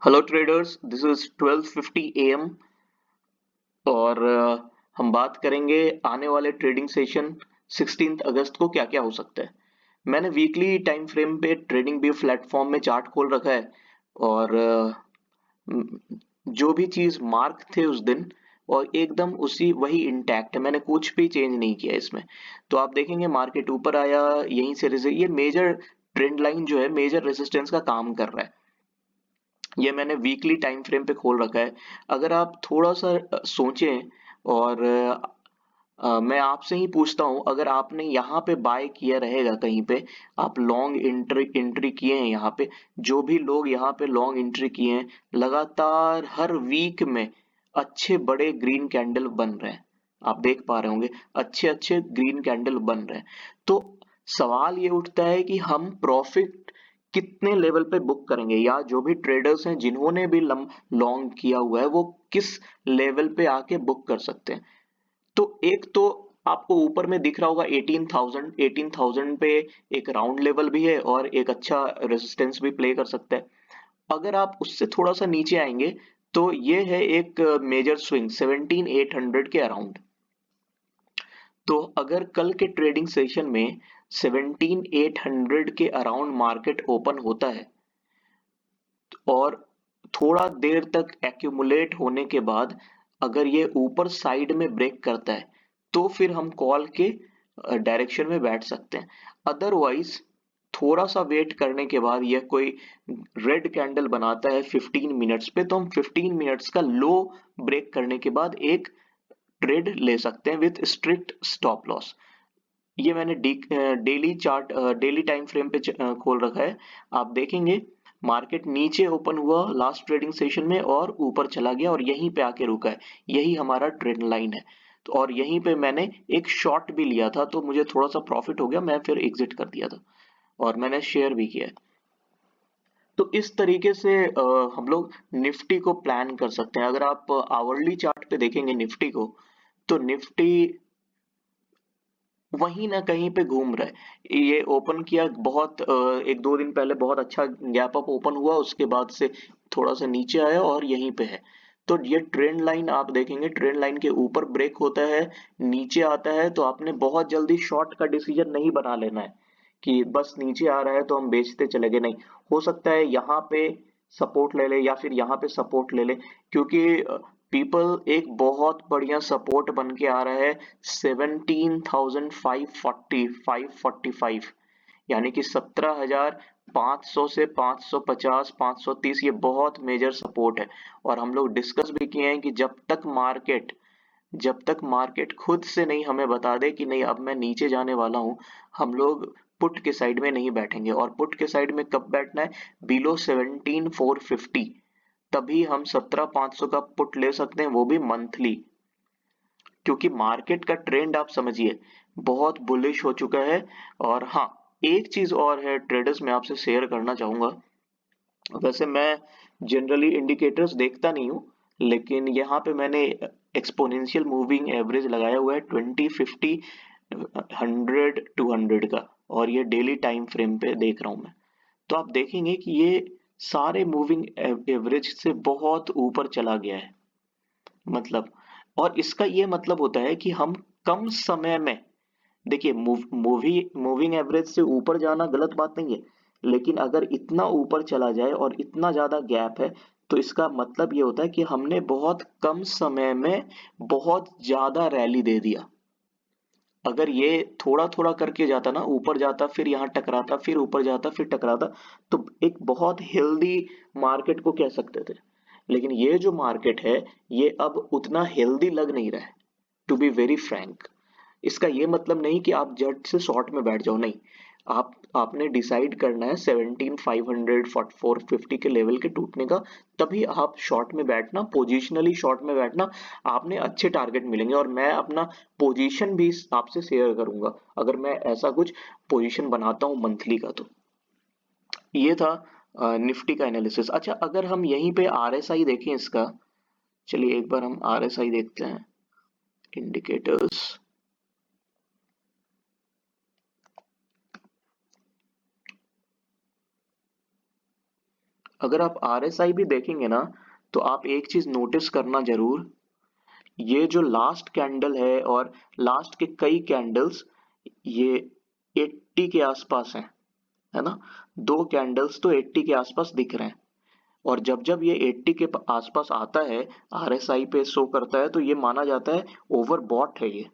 Hello traders, this is 12:50 AM और हम बात करेंगे आने वाले ट्रेडिंग सेशन 16 अगस्त को क्या क्या हो सकता है। मैंने वीकली टाइम फ्रेम पे ट्रेडिंग व्यू प्लेटफॉर्म में चार्ट खोल रखा है और जो भी चीज मार्क थे उस दिन और एकदम उसी वही इंटैक्ट है। मैंने कुछ भी चेंज नहीं किया इसमें। तो आप देखेंगे मार्केट ऊपर आया, यहीं से ये मेजर ट्रेंड लाइन जो है मेजर रेजिस्टेंस का काम कर रहा है। ये मैंने वीकली टाइम फ्रेम पे खोल रखा है। अगर आप थोड़ा सा सोचें और मैं आपसे ही पूछता हूँ, अगर आपने यहाँ पे बाय किया रहेगा कहीं पे, आप लॉन्ग एंट्री एंट्री किए हैं यहाँ पे, जो भी लोग यहाँ पे लॉन्ग एंट्री किए हैं लगातार हर वीक में अच्छे बड़े ग्रीन कैंडल बन रहे हैं। आप देख पा रहे होंगे अच्छे अच्छे ग्रीन कैंडल बन रहे हैं। तो सवाल ये उठता है कि हम प्रॉफिट कितने लेवल पे बुक करेंगे, या जो भी ट्रेडर्स हैं जिन्होंने भी लॉन्ग किया हुआ है वो किस लेवल पे आके बुक कर सकते हैं। तो एक तो आपको ऊपर में दिख रहा होगा 18,000 पे एक राउंड लेवल भी है और एक अच्छा रेजिस्टेंस भी प्ले कर सकता है। अगर आप उससे थोड़ा सा नीचे आएंगे तो ये है एक मेजर स्विंग 17,800 के अराउंड। तो अगर कल के ट्रेडिंग सेशन में 17,800 के अराउंड मार्केट ओपन होता है और थोड़ा देर तक एक्यूमुलेट होने के बाद अगर ये ऊपर साइड में ब्रेक करता है तो फिर हम कॉल के डायरेक्शन में बैठ सकते हैं। अदरवाइज थोड़ा सा वेट करने के बाद यह कोई रेड कैंडल बनाता है 15 मिनट्स पे, तो हम 15 मिनट्स का लो ब्रेक करने के बाद एक ट्रेड ले सकते हैं विथ स्ट्रिक्ट स्टॉप लॉस। ये मैंने daily chart daily time frame पे खोल रखा है। आप देखेंगे मार्केट नीचे ओपन हुआ लास्ट ट्रेडिंग सेशन में और ऊपर चला गया और यहीं पे आके रुका है। यही हमारा ट्रेंड लाइन है। तो और यहीं पे मैंने एक शॉट भी लिया था तो मुझे थोड़ा सा प्रॉफिट हो गया, मैं फिर एग्जिट कर दिया था और मैंने शेयर भी किया है। तो इस तरीके से हम लोग निफ्टी को प्लान कर सकते हैं। अगर आप आवरली चार्ट पे देखेंगे निफ्टी को, तो निफ्टी वहीं ना कहीं पे घूम रहा है। ये ओपन किया बहुत एक दो दिन पहले बहुत अच्छा गैप अप ओपन हुआ, उसके बाद से थोड़ा सा नीचे आया और यहीं पे है। तो ये ट्रेंड लाइन आप देखेंगे, ट्रेंड लाइन के ऊपर ब्रेक होता है, नीचे आता है, तो आपने बहुत जल्दी शॉर्ट का डिसीजन नहीं बना लेना है कि बस नीचे आ रहा है तो हम बेचते चले गए। नहीं, हो सकता है यहाँ पे सपोर्ट ले ले या फिर यहाँ पे सपोर्ट ले ले, क्योंकि पीपल एक बहुत बढ़िया सपोर्ट बन के आ रहा है 17,545, यानी कि 17,500 से 550 530, ये बहुत मेजर सपोर्ट है। और हम लोग डिस्कस भी किए हैं कि जब तक मार्केट खुद से नहीं हमें बता दे कि नहीं अब मैं नीचे जाने वाला हूं, हम लोग पुट के साइड में नहीं बैठेंगे। और पुट के साइड में कब बैठना है? बिलो 17,450, तभी हम 17,500 का पुट ले सकते हैं, वो भी मंथली। क्योंकि मार्केट का ट्रेंड आप समझिए बहुत बुलिश हो चुका है। और हाँ, एक चीज और है ट्रेडर्स, मैं आपसे शेयर करना चाहूंगा। वैसे मैं जनरली इंडिकेटर्स देखता नहीं हूँ, लेकिन यहाँ पे मैंने एक्सपोनेंशियल मूविंग एवरेज लगाया हुआ है 20 50 100 200 का, और ये डेली टाइम फ्रेम पे देख रहा हूँ मैं। तो आप देखेंगे कि ये सारे मूविंग एवरेज से बहुत ऊपर चला गया है। मतलब, और इसका ये मतलब होता है कि हम कम समय में, देखिए मूविंग एवरेज से ऊपर जाना गलत बात नहीं है, लेकिन अगर इतना ऊपर चला जाए और इतना ज्यादा गैप है, तो इसका मतलब ये होता है कि हमने बहुत कम समय में बहुत ज्यादा रैली दे दिया। अगर ये थोड़ा थोड़ा करके जाता ना, ऊपर जाता फिर यहाँ टकराता फिर ऊपर जाता फिर टकराता, तो एक बहुत हेल्दी मार्केट को कह सकते थे। लेकिन ये जो मार्केट है ये अब उतना हेल्दी लग नहीं रहा है, टू बी वेरी फ्रैंक। इसका ये मतलब नहीं कि आप झट से शॉर्ट में बैठ जाओ, नहीं। आपने डिसाइड करना है 17,500 450 के लेवल के टूटने का, तभी आप शॉर्ट में बैठना, पोजिशनली शॉर्ट में बैठना। आपने अच्छे टारगेट मिलेंगे और मैं अपना पोजीशन भी आपसे शेयर करूंगा अगर मैं ऐसा कुछ पोजीशन बनाता हूँ मंथली का। तो ये था निफ्टी का एनालिसिस। अच्छा, अगर हम यहीं पे आरएसआई देखें इसका, चलिए एक बार हम आरएसआई देखते हैं, इंडिकेटर्स। अगर आप RSI भी देखेंगे ना, तो आप एक चीज नोटिस करना जरूर, ये जो लास्ट कैंडल है और लास्ट के कई कैंडल्स, ये 80 के आसपास है ना। दो कैंडल्स तो 80 के आसपास दिख रहे हैं, और जब जब ये 80 के आसपास आता है, RSI पे शो करता है, तो ये माना जाता है ओवरबॉट है ये।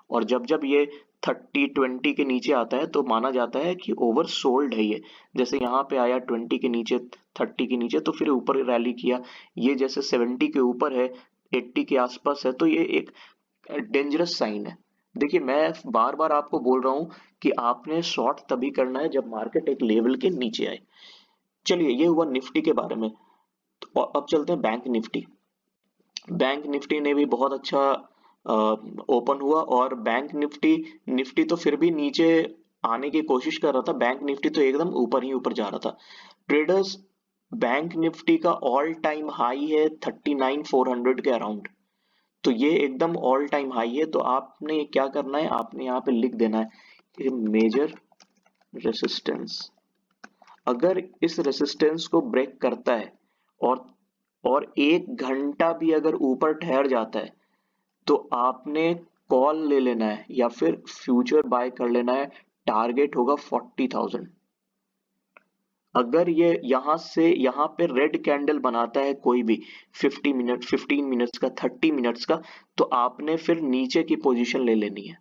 और जब जब ये 30-20 के नीचे आता है, तो माना जाता है कि ओवर सोल्ड है ये। जैसे यहाँ पे आया 20 के नीचे, 30 के नीचे, तो फिर ऊपर रैली किया। ये जैसे 70 के ऊपर है, 80 के आसपास है, तो ये एक डेंजरस साइन है। देखिए, मैं बार बार आपको बोल रहा हूँ कि आपने शॉर्ट तभी करना है जब मार्केट एक लेवल के नीचे आए। चलिए, ये हुआ निफ्टी के बारे में। तो अब चलते हैं बैंक निफ्टी। बैंक निफ्टी ने भी बहुत अच्छा ओपन हुआ, और बैंक निफ्टी निफ्टी तो फिर भी नीचे आने की कोशिश कर रहा था, बैंक निफ्टी तो एकदम ऊपर ही ऊपर जा रहा था। ट्रेडर्स, बैंक निफ्टी का ऑल टाइम हाई है 39,400 के अराउंड। तो ये एकदम ऑल टाइम हाई है। तो आपने क्या करना है, आपने यहाँ पे लिख देना है मेजर रेसिस्टेंस। अगर इस रेसिस्टेंस को ब्रेक करता है और और 1 घंटा भी अगर ऊपर ठहर जाता है, तो आपने कॉल ले लेना है या फिर फ्यूचर बाय कर लेना है। टारगेट होगा 40,000। अगर ये यहां से यहां पे रेड कैंडल बनाता है कोई भी 50 मिनट, 15 मिनट्स का, 30 मिनट्स का, तो आपने फिर नीचे की पोजीशन ले लेनी है।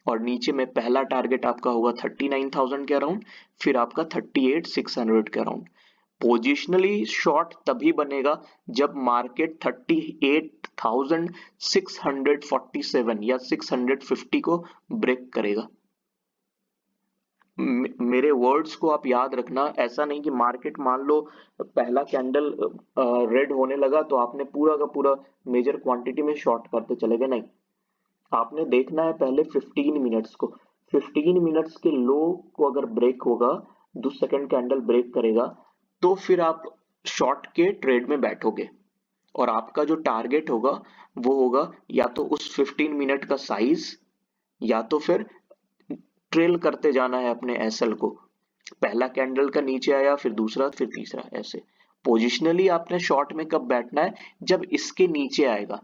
और नीचे में पहला टारगेट आपका होगा 39,000 के अराउंड, फिर आपका 38,600 के अराउंड। पोजिशनली शॉर्ट तभी बनेगा जब मार्केट 38,647 या 650 को ब्रेक करेगा। मेरे वर्ड्स को आप याद रखना। ऐसा नहीं कि मार्केट मान लो पहला कैंडल रेड होने लगा तो आपने पूरा का पूरा मेजर क्वांटिटी में शॉर्ट करते चले गए, नहीं। आपने देखना है पहले 15 मिनट्स को। 15 मिनट्स के लो को अगर ब्रेक होगा, सेकंड कैंडल ब्रेक करेगा, तो फिर आप शॉर्ट के ट्रेड में बैठोगे। और आपका जो टारगेट होगा वो होगा या तो उस 15 मिनट का साइज, या तो फिर ट्रेल करते जाना है अपने एसएल को। पहला कैंडल का नीचे आया, फिर दूसरा, फिर तीसरा, ऐसे। पोजिशनली आपने शॉर्ट में कब बैठना है, जब इसके नीचे आएगा।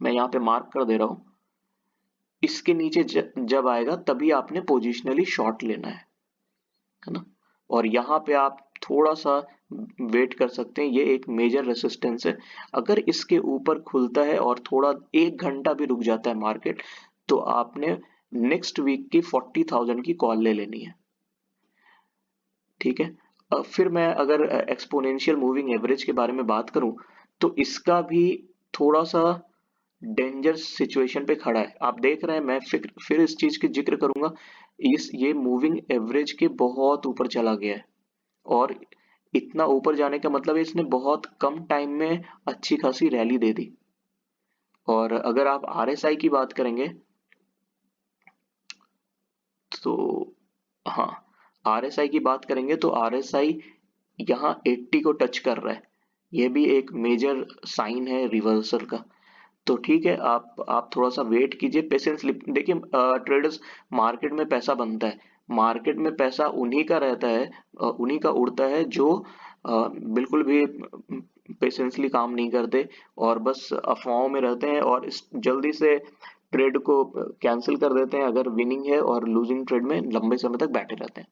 मैं यहाँ पे मार्क कर दे रहा हूं, इसके नीचे जब आएगा तभी आपने पोजिशनली शॉर्ट लेना है ना। और यहाँ पे आप थोड़ा सा वेट कर सकते हैं, ये एक मेजर रेसिस्टेंस है। अगर इसके ऊपर खुलता है और थोड़ा 1 घंटा भी रुक जाता है मार्केट, तो आपने नेक्स्ट वीक की 40,000 की कॉल ले लेनी है। ठीक है। फिर मैं अगर एक्सपोनेंशियल मूविंग एवरेज के बारे में बात करूं, तो इसका भी थोड़ा सा डेंजर सिचुएशन पे खड़ा है। आप देख रहे हैं, मैं फिर इस चीज की जिक्र करूंगा, ये मूविंग एवरेज के बहुत ऊपर चला गया है। और इतना ऊपर जाने का मतलब है इसने बहुत कम टाइम में अच्छी खासी रैली दे दी। और अगर आप RSI की बात करेंगे, तो हाँ, RSI की बात करेंगे तो RSI यहाँ 80 को टच कर रहा है। ये भी एक मेजर साइन है रिवर्सल का। तो ठीक है, आप थोड़ा सा वेट कीजिए, पेशेंस। देखिए, ट्रेडर्स, मार्केट में पैसा बनता है। मार्केट में पैसा उन्हीं का रहता है, उन्हीं का उड़ता है जो बिल्कुल भी पेशेंसली काम नहीं करते और बस अफवाहों में रहते हैं, और जल्दी से ट्रेड को कैंसिल कर देते हैं अगर विनिंग है, और लूजिंग ट्रेड में लंबे समय तक बैठे रहते हैं।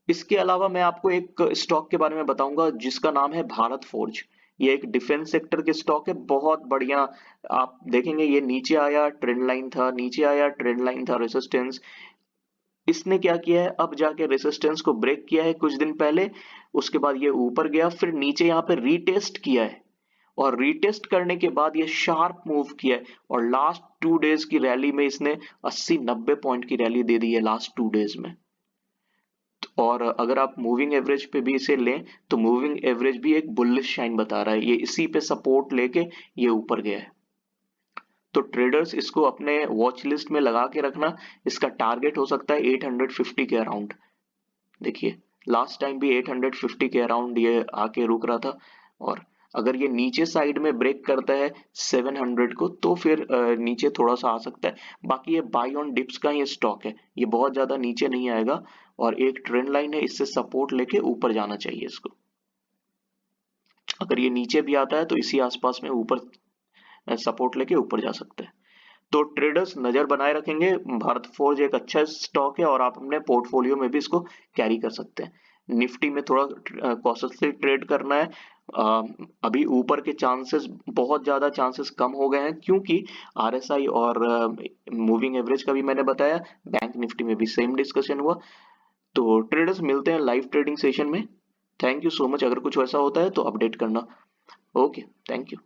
इसके अलावा मैं आपको एक स्टॉक के बारे में बताऊंगा जिसका नाम है भारत फोर्ज। ये एक डिफेंस सेक्टर के स्टॉक है, बहुत बढ़िया। आप देखेंगे ये नीचे आया, ट्रेंड लाइन था, नीचे आया, ट्रेंड लाइन था, रेसिस्टेंस। इसने क्या किया है, अब जाके रेसिस्टेंस को ब्रेक किया है कुछ दिन पहले। उसके बाद ये ऊपर गया, फिर नीचे यहाँ पे रीटेस्ट किया है, और रीटेस्ट करने के बाद ये शार्प मूव किया है। और लास्ट 2 डेज की रैली में इसने 80-90 पॉइंट की रैली दे दी है लास्ट 2 डेज में। और अगर आप मूविंग एवरेज पे भी इसे लें, तो मूविंग एवरेज भी एक बुलिश शाइन बता रहा है, ये इसी पे सपोर्ट लेके ये ऊपर गया है। तो ट्रेडर्स इसको अपने वॉच लिस्ट में लगा के रखना। इसका टारगेट हो सकता है 850 के अराउंड। देखिए, लास्ट टाइम भी 850 के अराउंड ये आके रुक रहा था। और अगर ये नीचे साइड में ब्रेक करता है 700 को, तो फिर नीचे थोड़ा सा आ सकता है। बाकी ये बाई ऑन डिप्स का ये स्टॉक है, ये बहुत ज्यादा नीचे नहीं आएगा, और एक ट्रेंड लाइन है, इससे सपोर्ट लेके ऊपर जाना चाहिए इसको। अगर ये नीचे भी आता है तो इसी आसपास में ऊपर सपोर्ट लेके ऊपर जा सकते हैं। तो ट्रेडर्स नजर बनाए रखेंगे, भारत फोर्ज एक अच्छा स्टॉक है और आप अपने पोर्टफोलियो में भी इसको कैरी कर सकते हैं। निफ्टी में थोड़ा कॉशियसली ट्रेड करना है। अ, अभी ऊपर के चांसेस, बहुत ज्यादा चांसेस कम हो गए हैं, क्योंकि आरएसआई और मूविंग एवरेज का भी मैंने बताया, बैंक निफ्टी में भी सेम डिस्कशन हुआ। तो ट्रेडर्स मिलते हैं लाइव ट्रेडिंग सेशन में। Thank you so much. अगर कुछ वैसा होता है तो अपडेट करना। Okay, thank you.